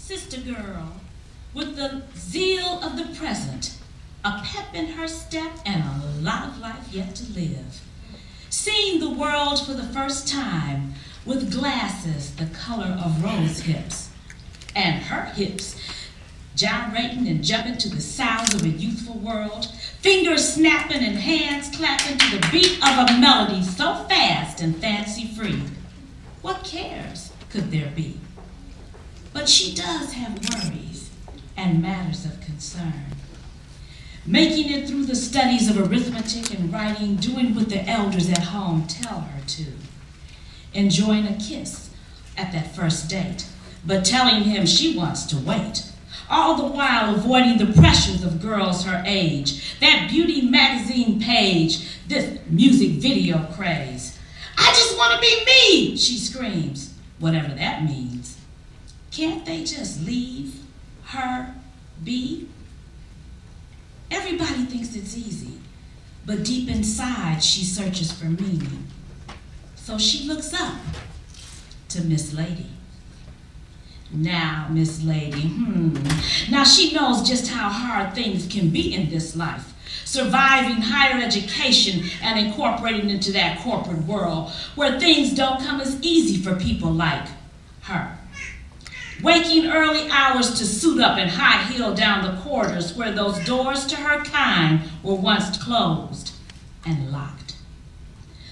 sister girl, with the zeal of the present, a pep in her step, and a lot of life yet to live. Seeing the world for the first time with glasses the color of rose hips, and her hips gyrating and jumping to the sounds of a youthful world, fingers snapping and hands clapping to the beat of a melody so fast and fancy-free. What cares could there be? But she does have worries and matters of concern. Making it through the studies of arithmetic and writing, doing what the elders at home tell her to. Enjoying a kiss at that first date, but telling him she wants to wait. All the while avoiding the pressures of girls her age, that beauty magazine page, this music video craze. I just want to be me, she screams, whatever that means. Can't they just leave her be? Everybody thinks it's easy, but deep inside she searches for meaning. So she looks up to Miss Lady. Now, Miss Lady, now she knows just how hard things can be in this life, surviving higher education and incorporating into that corporate world where things don't come as easy for people like her. Waking early hours to suit up and high heel down the corridors where those doors to her kind were once closed and locked.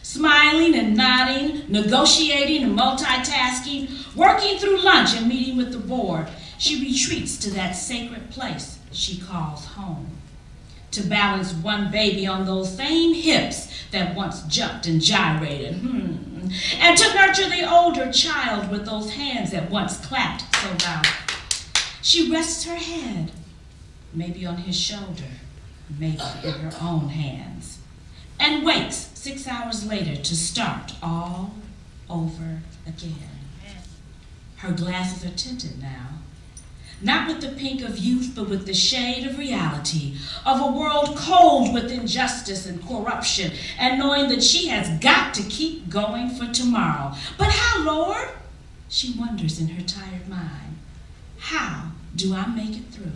Smiling and nodding, negotiating and multitasking, working through lunch and meeting with the board, she retreats to that sacred place she calls home. To balance one baby on those same hips that once jumped and gyrated, and to nurture the older child with those hands that once clapped so loud. She rests her head, maybe on his shoulder, maybe in her own hands, and wakes 6 hours later to start all over again. Her glasses are tinted now, not with the pink of youth, but with the shade of reality, of a world cold with injustice and corruption, and knowing that she has got to keep going for tomorrow. But how, Lord? She wonders in her tired mind. How do I make it through?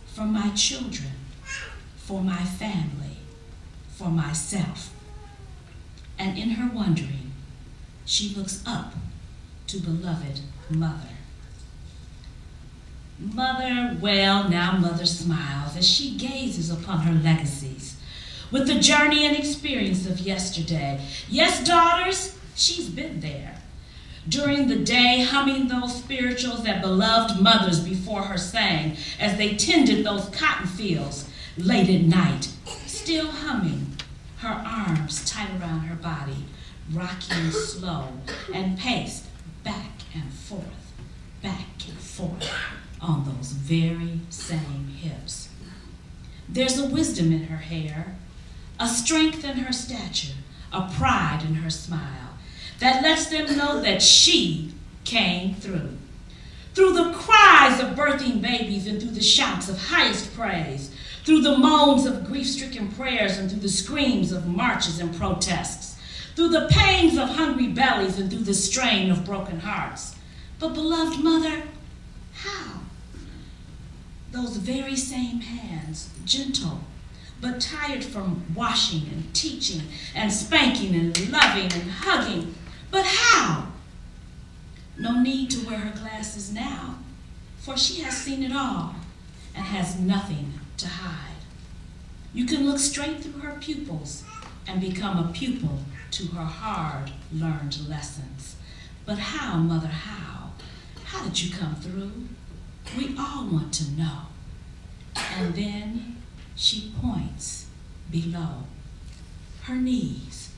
For my children, for my family, for myself. And in her wondering, she looks up to beloved Mother. Mother, well, now Mother smiles as she gazes upon her legacies with the journey and experience of yesterday. Yes, daughters, she's been there. During the day, humming those spirituals that beloved mothers before her sang as they tended those cotton fields late at night, still humming, her arms tight around her body, rocking slow and paced back and forth on those very same hips. There's a wisdom in her hair, a strength in her stature, a pride in her smile that lets them know that she came through. Through the cries of birthing babies and through the shouts of highest praise, through the moans of grief-stricken prayers and through the screams of marches and protests, through the pangs of hungry bellies and through the strain of broken hearts. But beloved Mother, how? Those very same hands, gentle, but tired from washing and teaching and spanking and loving and hugging. But how? No need to wear her glasses now, for she has seen it all and has nothing to hide. You can look straight through her pupils and become a pupil to her hard-learned lessons. But how, Mother, how? How did you come through? We all want to know. And then she points below. Her knees.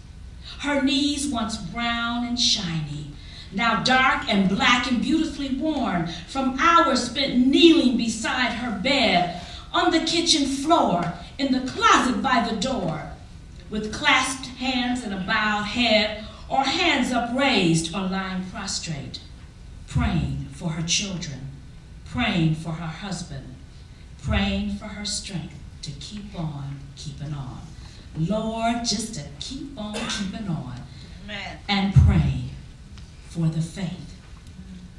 Her knees, once brown and shiny, now dark and black and beautifully worn from hours spent kneeling beside her bed, on the kitchen floor, in the closet by the door, with clasped hands and a bowed head, or hands upraised or lying prostrate, praying for her children, praying for her husband, praying for her strength to keep on keeping on. Lord, just to keep on keeping on. Amen. And pray for the faith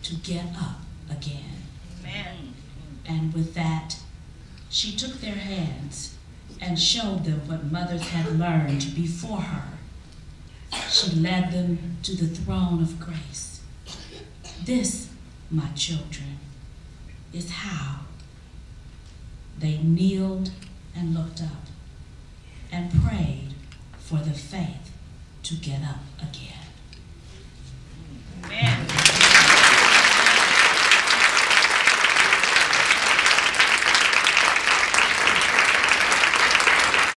to get up again. Amen. And with that, she took their hands and showed them what mothers had learned before her. She led them to the throne of grace. This, my children, is how they kneeled and looked up and prayed for the faith to get up again.